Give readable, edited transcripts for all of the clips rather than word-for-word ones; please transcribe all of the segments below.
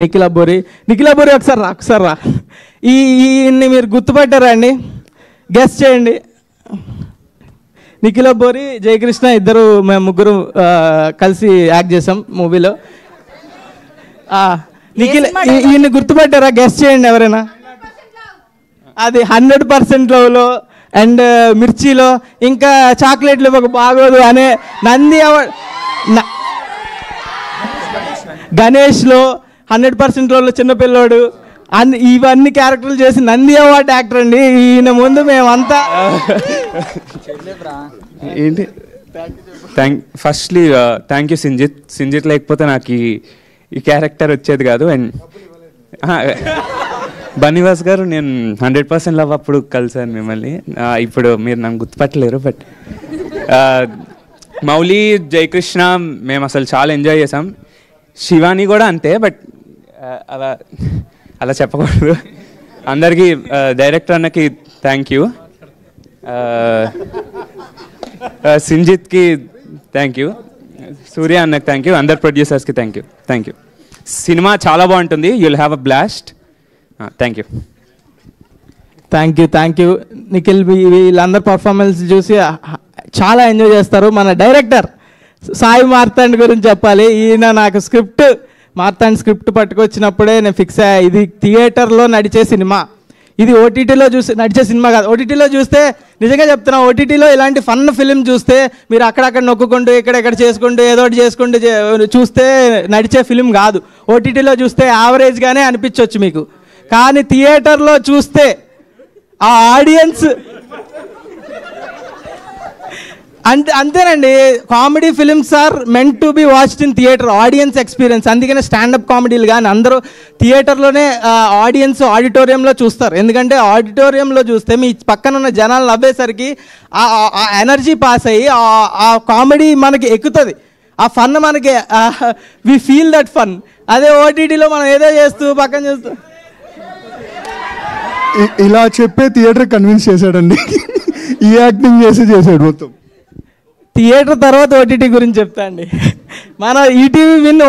నిఖిల్ అబ్బోరి ఒకసారి రా ఈయన్ని మీరు గుర్తుపట్టారా అండి? గెస్ చేయండి. నిఖిల్ అబ్బోరి, జయకృష్ణ ఇద్దరు మేము ముగ్గురు కలిసి యాక్ట్ చేసాం మూవీలో. ఈయన్ని గుర్తుపట్టారా? గెస్ చేయండి ఎవరైనా. అది 100% లవ్లో అండ్ మిర్చిలో, ఇంకా చాక్లెట్లు ఒక బాగోదు అనే నంది అవార్డ్, గణేష్లో 100% లవ్లో చిన్నపిల్లోడు, ఇవన్నీ క్యారెక్టర్లు చేసి నంది అవార్డ్ యాక్టర్ అండి ఈయన ముందు మేమంతా. ఏంటి ఫస్ట్లీ థ్యాంక్ యూ సింజిత్ లేకపోతే నాకు ఈ క్యారెక్టర్ వచ్చేది కాదు. అండ్ బన్నీవాస్ గారు, నేను 100% లవ్ అప్పుడు కలిసాను మిమ్మల్ని. ఇప్పుడు మీరు నన్ను గుర్తుపట్టలేరు, బట్ మౌలి, జయకృష్ణ మేము అసలు చాలా ఎంజాయ్ చేసాం. శివాని కూడా అంతే, బట్ అలా చెప్పకూడదు. అందరికీ డైరెక్టర్ అన్నకి థ్యాంక్ యూ, సింజిత్కి థ్యాంక్ యూ, సూర్య అన్నకి థ్యాంక్ యూ, అందరు ప్రొడ్యూసర్స్కి థ్యాంక్ యూ. సినిమా చాలా బాగుంటుంది. You'll have a blast. Thank you. Nikhil వీళ్ళందరు పర్ఫార్మెన్స్ చూసి చాలా ఎంజాయ్ చేస్తారు. మన డైరెక్టర్ సాయి మార్తాండ్ గురించి చెప్పాలి. ఈయన నాకు మార్తాండ్ స్క్రిప్ట్ పట్టుకొచ్చినప్పుడే నేను ఫిక్స్ అయ్యా, ఇది థియేటర్లో నడిచే సినిమా, ఇది ఓటీటీలో నడిచే సినిమా కాదు. ఓటీటీలో చూస్తే నిజంగా చెప్తున్నా, ఓటీటీలో ఇలాంటి ఫన్ ఫిలిం చూస్తే మీరు అక్కడక్కడ నొక్కుంటూ ఇక్కడెక్కడ చేసుకుంటూ ఏదో ఒకటి చేసుకుంటూ చూస్తే నడిచే ఫిలిం కాదు. ఓటీటీలో చూస్తే యావరేజ్గానే అనిపించవచ్చు మీకు, కానీ థియేటర్లో చూస్తే ఆ ఆడియన్స్ అంతేనండి. Comedy films are meant to be watched in theatre, audience experience. అందుకనే స్టాండప్ కామెడీలు కానీ అందరూ థియేటర్లోనే ఆడిటోరియంలో చూస్తారు. ఎందుకంటే ఆడిటోరియంలో చూస్తే మీ పక్కన ఉన్న జనాలు నవ్వేసరికి ఆ ఎనర్జీ పాస్ అయ్యి ఆ కామెడీ మనకి ఎక్కుతుంది, ఆ ఫన్ మనకి వి ఫీల్ దట్ ఫన్. అదే ఓటీటీలో మనం ఏదో చేస్తూ పక్కన చూస్తూ ఇలా చెప్పే థియేటర్ కన్విన్స్ చేశాడండి. ఈ యాక్టింగ్ చేసాడు మొత్తం. థియేటర్ తర్వాత ఓటీటీ గురించి చెప్తా అండి. మన ఈటీవీ విన్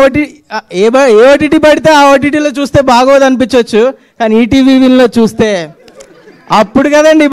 ఏ ఓటీటీ పడితే ఆ ఓటీటీలో చూస్తే బాగోదు అనిపించవచ్చు, కానీ ఈటీవీ విన్లో చూస్తే అప్పుడు కదండి